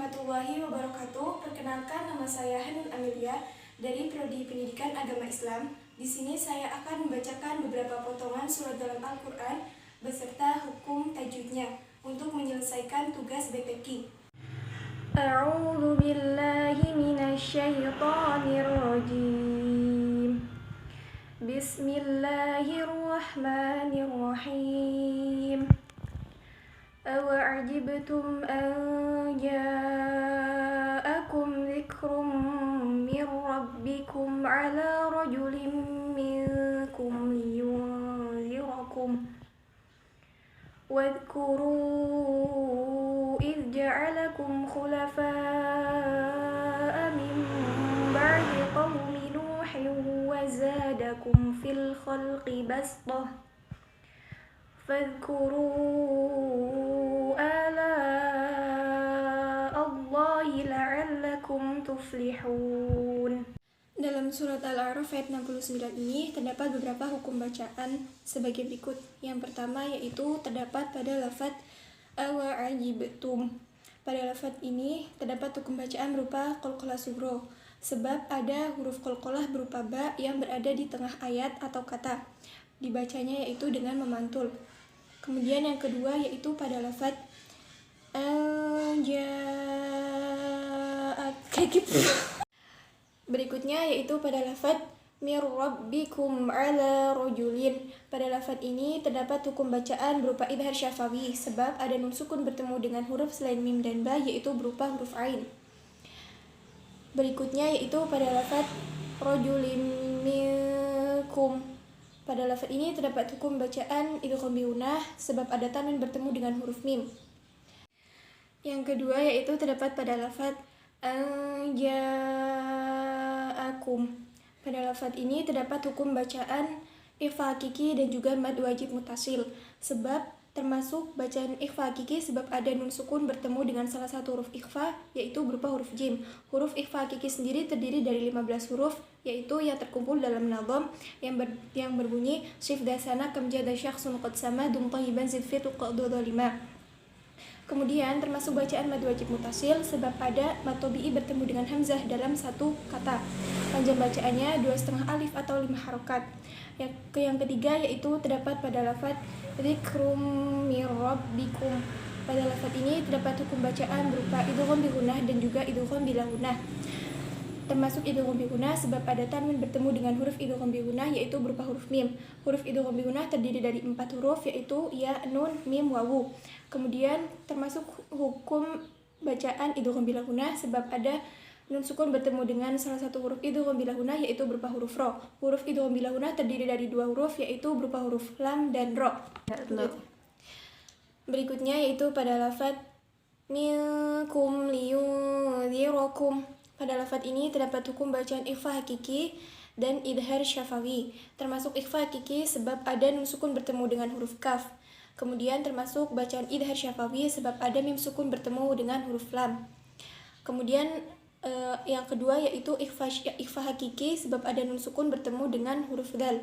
warahmatullahi wabarakatuh. Perkenalkan, nama saya Hanun Amelia dari Prodi Pendidikan Agama Islam. Di sini saya akan membacakan beberapa potongan surat dalam Al-Quran beserta hukum tajwidnya untuk menyelesaikan tugas BPQ. A'udzu billahi minasyaitonir rajim. Bismillahirrahmanirrahim. أَوَعَجِبْتُمْ أَنْ جَاءَكُمْ ذِكْرٌ مِّنْ رَبِّكُمْ عَلَى رَجُلٍ مِّنْكُمْ لِيُنْذِرَكُمْ وَاذْكُرُوا إِذْ جَعَلَكُمْ خُلَفَاءَ مِنْ بَعْدِ قَوْمِ نُوحٍ وَزَادَكُمْ فِي الْخَلْقِ بَسْطَةً فاذكروا آلاء الله لعلكم تفلحون. Dalam surat Al-A'raf ayat 69 ini terdapat beberapa hukum bacaan sebagai berikut. Yang pertama yaitu terdapat pada lafaz awa'ajibtum. Pada lafaz ini terdapat hukum bacaan berupa qalqalah sugro, sebab ada huruf qalqalah berupa ba yang berada di tengah ayat atau kata. Dibacanya yaitu dengan memantul. Kemudian yang kedua yaitu pada lafaz berikutnya yaitu pada lafaz mir rabbikum ala rajulin. Pada lafaz ini terdapat hukum bacaan berupa idhar syafawi, sebab ada nun sukun bertemu dengan huruf selain mim dan ba yaitu berupa huruf ain. Berikutnya yaitu pada lafaz rajulim minkum. Pada lafaz ini terdapat hukum bacaan idgham bi gunnah sebab ada tanwin bertemu dengan huruf mim. Yang kedua yaitu terdapat pada lafaz anja'akum. Pada lafaz ini terdapat hukum bacaan ikhfa hakiki dan juga mad wajib mutasil, sebab termasuk bacaan ikhfa hakiki sebab ada nun sukun bertemu dengan salah satu huruf ikhfa yaitu berupa huruf jim. Huruf ikhfa hakiki sendiri terdiri dari 15 huruf yaitu yang terkumpul dalam nadham yang berbunyi shif dasana kam jada syakhsun qad sama dum tayyiban zid fi tuqaddu lima. Kemudian termasuk bacaan mad wajib mutasil sebab ada mad tabi'i bertemu dengan hamzah dalam satu kata. Panjang bacaannya 2,5 alif atau 5 harokat. Yang ketiga yaitu terdapat pada lafaz dzikrum mir rabbikum. Pada lafaz ini terdapat hukum bacaan berupa idgham bi gunnah dan juga idgham bila gunnah. Termasuk idgham bi gunnah sebab ada tanwin bertemu dengan huruf idgham bi gunnah yaitu berupa huruf mim. Huruf idgham bi gunnah terdiri dari 4 huruf yaitu ya, nun, mim, wawu. Kemudian termasuk hukum bacaan idgham bila gunnah sebab ada nun sukun bertemu dengan salah satu huruf idgham bila gunnah yaitu berupa huruf ro. Huruf idgham bila gunnah terdiri dari 2 huruf yaitu berupa huruf lam dan ro. Berikutnya yaitu pada lafaz minkum liyunzirakum. Pada lafaz ini terdapat hukum bacaan ikhfa hakiki dan idhar syafawi. Termasuk ikhfa hakiki sebab ada nun sukun bertemu dengan huruf kaf. Kemudian termasuk bacaan idhar syafawi sebab ada mim sukun bertemu dengan huruf lam. Kemudian yang kedua yaitu ikhfa hakiki sebab ada nun sukun bertemu dengan huruf dal.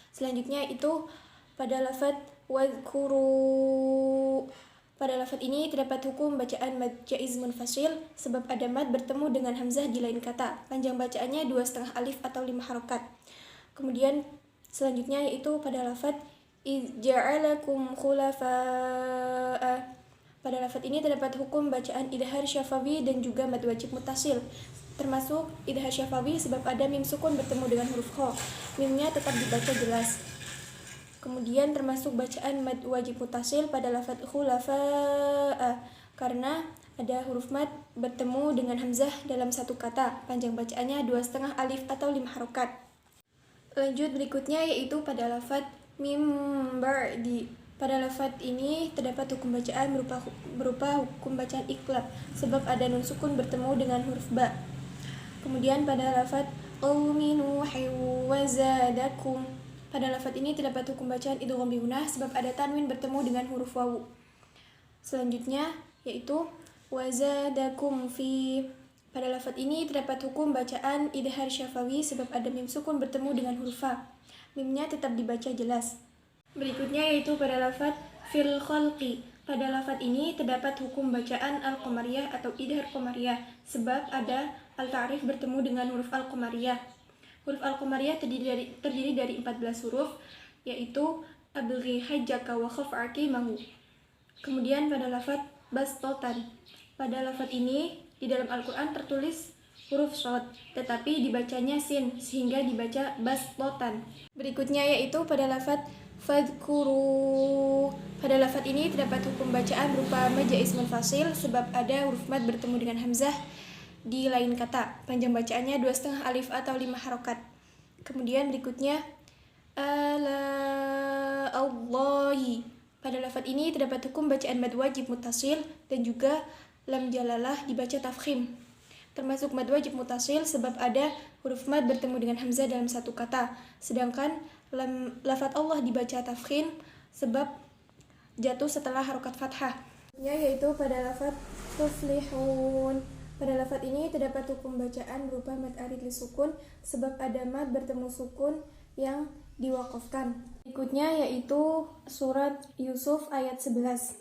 Selanjutnya itu pada lafaz wadhkuru. Pada lafaz ini terdapat hukum bacaan mad jaiz munfasil sebab ada mad bertemu dengan hamzah di lain kata. Panjang bacaannya 2,5 alif atau 5 harokat. Kemudian selanjutnya yaitu pada lafaz iz ja'alakum khulafa'a. Pada lafaz ini terdapat hukum bacaan idhar syafawi dan juga mad wajib mutasil. Termasuk idhar syafawi sebab ada mim sukun bertemu dengan huruf kha. Mimnya tetap dibaca jelas. Kemudian termasuk bacaan mad wajib mutasil pada lafaz khulafa'a karena ada huruf mad bertemu dengan hamzah dalam satu kata. Panjang bacaannya 2,5 alif atau 5 harokat. Lanjut berikutnya yaitu pada lafaz mim ba'di. Pada lafaz ini terdapat hukum bacaan berupa hukum bacaan iqlab sebab ada nun sukun bertemu dengan huruf ba. Kemudian pada lafaz qaumi nuhin wa zadakum. Pada lafaz ini terdapat hukum bacaan idgham bi gunnah sebab ada tanwin bertemu dengan huruf wawu. Selanjutnya yaitu wa zadakum fi. Pada lafaz ini terdapat hukum bacaan idhar syafawi sebab ada mim sukun bertemu dengan huruf fa. Mimnya tetap dibaca jelas. Berikutnya yaitu pada lafaz fil khalqi. Pada lafadz ini terdapat hukum bacaan al-qamariyah atau idhar qamariyah, sebab ada al-ta'rif bertemu dengan huruf al-qamariyah. Huruf al-qamariyah terdiri dari 14 huruf, yaitu abghi hajjaka wa khaf'aki mahu. Kemudian pada lafadz bastotan. Pada lafadz ini di dalam Al-Quran tertulis huruf shod, tetapi dibacanya sin, sehingga dibaca bastotan. Berikutnya yaitu pada lafadz fadhkuru. Pada lafadz ini terdapat hukum bacaan berupa maja ismul fasil, sebab ada huruf mad bertemu dengan hamzah di lain kata. Panjang bacaannya 2,5 alif atau 5 harokat. Kemudian berikutnya ala Allahi. Pada lafadz ini terdapat hukum bacaan mad wajib mutasil dan juga lam jalalah dibaca tafkhim. Termasuk mad wajib mutasil sebab ada huruf mad bertemu dengan hamzah dalam satu kata. Sedangkan lafadz Allah dibaca tafkhim sebab jatuh setelah harokat fathah. Yaitu pada lafadz tuflihun. Pada lafadz ini terdapat hukum bacaan berupa mad arid li sukun sebab ada mad bertemu sukun yang diwakafkan. Berikutnya yaitu surat Yusuf ayat 11.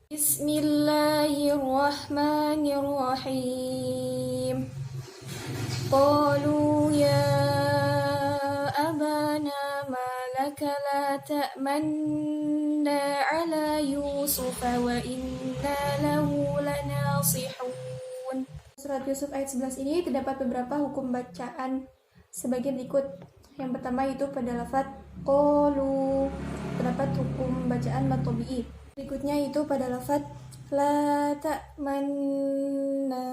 Bismillahirrahmanirrahim. Qalu ya abana ma laka la ta'manna ala Yusuf wa inna lahu lanasihun. Surat Yusuf ayat 11 ini terdapat beberapa hukum bacaan sebagai berikut. Yang pertama itu pada lafadz qalu terdapat hukum bacaan mad tabi'i. Berikutnya itu pada lafadz la ta'manna.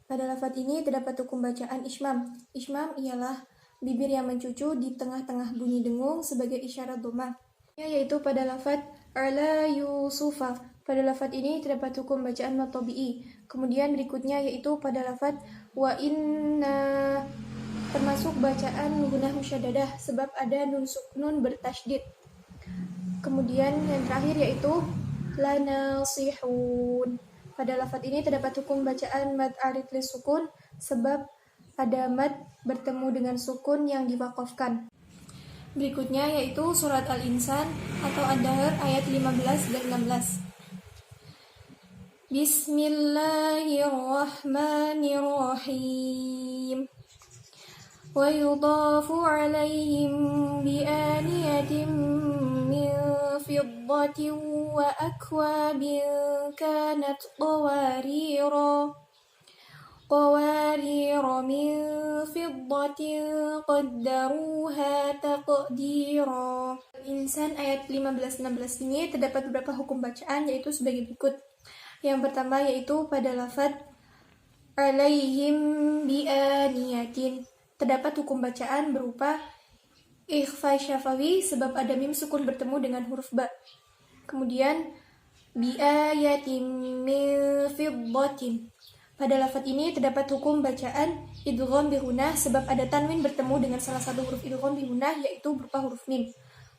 Pada lafadz ini terdapat hukum bacaan ismam. Ismam ialah bibir yang mencucu di tengah-tengah bunyi dengung sebagai isyarat dhamma. Yaitu pada lafadz ala Yusufa. Pada lafadz ini terdapat hukum bacaan mad tabi'i. Kemudian berikutnya yaitu pada lafadz wa inna, termasuk bacaan gunah musyaddadah sebab ada nun bertasydid. Kemudian yang terakhir yaitu lanasihun. Pada lafadz ini terdapat hukum bacaan mad arid li sukun sebab ada mad bertemu dengan sukun yang diwakafkan. Berikutnya yaitu surat Al-Insan atau Ad-Dahr ayat 15 dan 16. Bismillahirrahmanirrahim. ويضاف عليهم بآنية من فضة وأكواب كانت قوارير من فضة قدروها تقديرا. Insan ayat 15-16 ini terdapat beberapa hukum bacaan yaitu sebagai berikut. Yang pertama yaitu pada lafadz alaihim bi'aniyatin. Terdapat hukum bacaan berupa ikhfa syafawi sebab ada mim sukun bertemu dengan huruf ba. Kemudian bi'ayatin min fiddatin. Pada lafadz ini terdapat hukum bacaan idgham bihunah sebab ada tanwin bertemu dengan salah satu huruf idgham bihunah yaitu berupa huruf mim.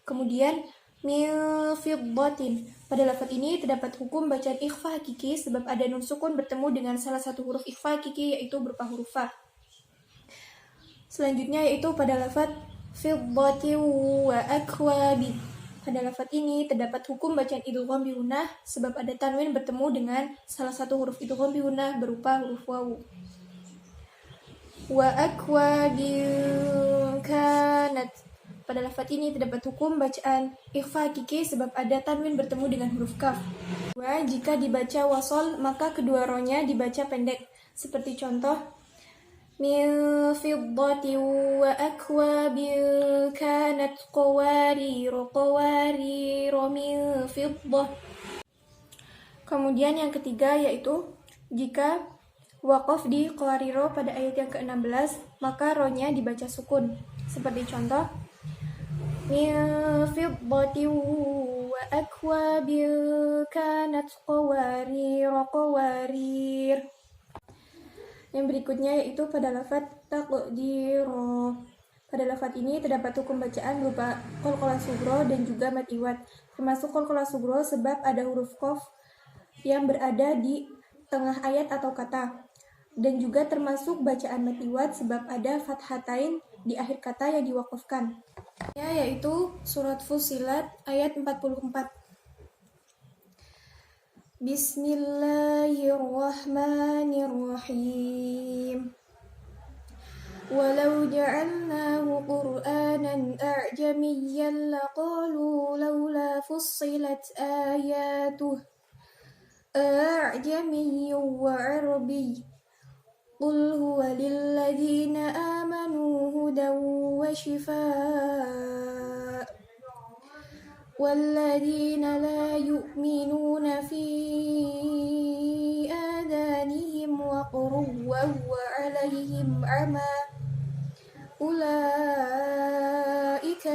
Kemudian min fiddatin. Pada lafadz ini terdapat hukum bacaan ikhfa hakiki sebab ada nun sukun bertemu dengan salah satu huruf ikhfa hakiki yaitu berupa huruf fa. Selanjutnya yaitu pada lafadz fiddati wa akwabi. Pada lafadz ini terdapat hukum bacaan idgham bihunah sebab ada tanwin bertemu dengan salah satu huruf idgham bihunah berupa huruf wawu. Wa akwabi kanat. Pada lafadz ini terdapat hukum bacaan ikhfa hakiki sebab ada tanwin bertemu dengan huruf kaf. Jika dibaca wasol maka kedua rohnya dibaca pendek. Seperti contoh min fiddati wa akwabin kanat qawarir min fiddah. Kemudian yang ketiga yaitu jika waqaf di qawariro pada ayat yang ke-16 maka rohnya dibaca sukun. Seperti contoh min fiddati wa akwabin kanat qawarir. Yang berikutnya yaitu pada lafadz taqdiro. Pada lafadz ini terdapat hukum bacaan berupa qalqalah sugro dan juga mad iwad. Termasuk qalqalah sugro sebab ada huruf qaf yang berada di tengah ayat atau kata. Dan juga termasuk bacaan mad iwad sebab ada fathatain di akhir kata yang diwakafkan. Yaitu surat Fussilat ayat 44. Bismillahirrahmanirrahim. Walau ja'alnahu Qur'anan a'jamiyyan laqalu laula fussilat ayatuh a'jamiyyun wa 'arabiy. Qul huwa lilladzina amanu hudan wa shifaa walladzina la yu'minuna fi adanihim waqrun wa huwa 'alaihim 'ama ulaika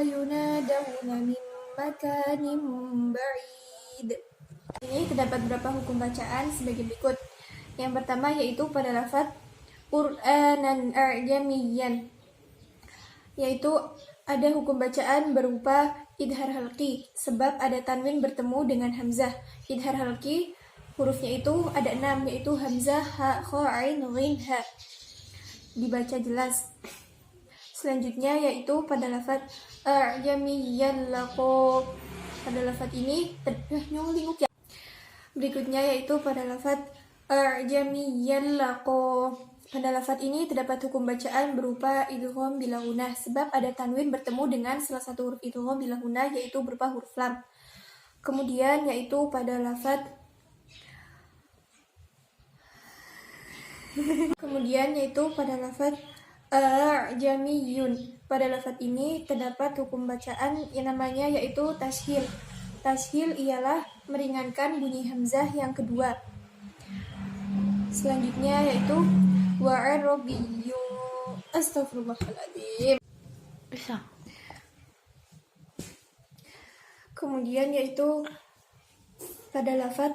yunadawna min makanin ba'id. Ini terdapat beberapa hukum bacaan sebagai berikut. Yang pertama yaitu pada lafaz Qur'anan a'jamiyyan, yaitu ada hukum bacaan berupa idhar halqi sebab ada tanwin bertemu dengan hamzah. Idhar halqi hurufnya itu ada 6, yaitu hamzah, ha, kha, ain, ghin, ha. Dibaca jelas. Selanjutnya yaitu pada lafaz a'jamiyyan laqab. Pada lafaz ini nyolinguk ya. Berikutnya yaitu pada lafaz a'jamiyyan laqab. Pada lafaz ini terdapat hukum bacaan berupa idgham bila gunnah sebab ada tanwin bertemu dengan salah satu huruf idgham bila gunnah yaitu berupa huruf lam. Kemudian yaitu pada lafaz a'jamiyun. Pada lafaz ini terdapat hukum bacaan yang namanya yaitu tashil. Tashil ialah meringankan bunyi hamzah yang kedua. Selanjutnya yaitu wa'arabiyyu. Astagfirullahaladzim. Kemudian yaitu pada lafaz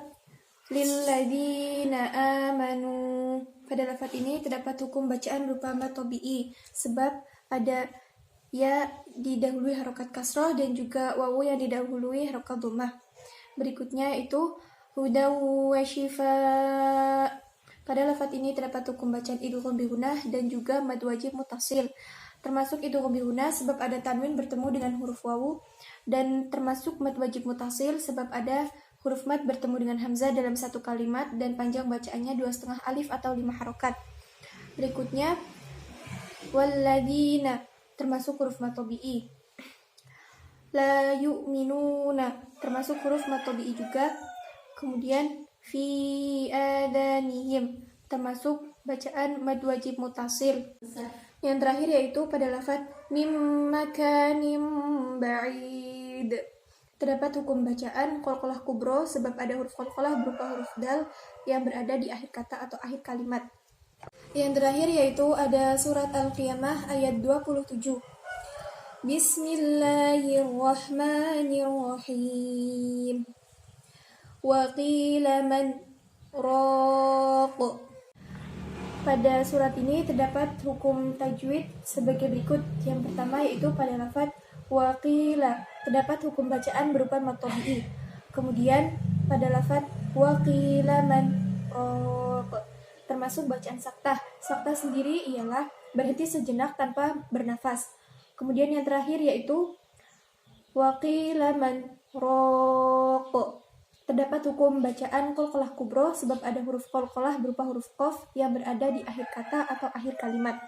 lilladzina amanu. Pada lafaz ini terdapat hukum bacaan berupa mad tabi'i sebab ada ya didahului harokat kasrah dan juga wawu yang didahului harokat dhammah. Berikutnya itu hudaw wa shifaa. Pada lafaz ini terdapat hukum bacaan idgham bi gunnah dan juga mad wajib muttasil. Termasuk idgham bi gunnah sebab ada tanwin bertemu dengan huruf wawu, dan termasuk mad wajib muttasil sebab ada huruf mad bertemu dengan hamzah dalam satu kalimat dan panjang bacaannya 2,5 alif atau 5 harokat. Berikutnya walladzina termasuk huruf mad tabi'i. La yu'minuna termasuk huruf mad tabi'i juga. Kemudian fi adanihim termasuk bacaan mad wajib muttasil. Yang terakhir yaitu pada lafaz mim makanim ba'id. Terdapat hukum bacaan qalqalah kubro sebab ada huruf qalqalah berupa huruf dal yang berada di akhir kata atau akhir kalimat. Yang terakhir yaitu ada surat Al-Qiyamah ayat 27. Bismillahirrahmanirrahim. Wa qila man raq. Pada surat ini terdapat hukum tajwid sebagai berikut. Yang pertama yaitu pada lafaz wa qila terdapat hukum bacaan berupa mad tabi'i. Kemudian pada lafaz wa qila man raq termasuk bacaan saktah. Saktah sendiri ialah berhenti sejenak tanpa bernafas. Kemudian yang terakhir yaitu wa qila man raq. Terdapat hukum bacaan qalqalah kubro sebab ada huruf qalqalah berupa huruf qaf yang berada di akhir kata atau akhir kalimat.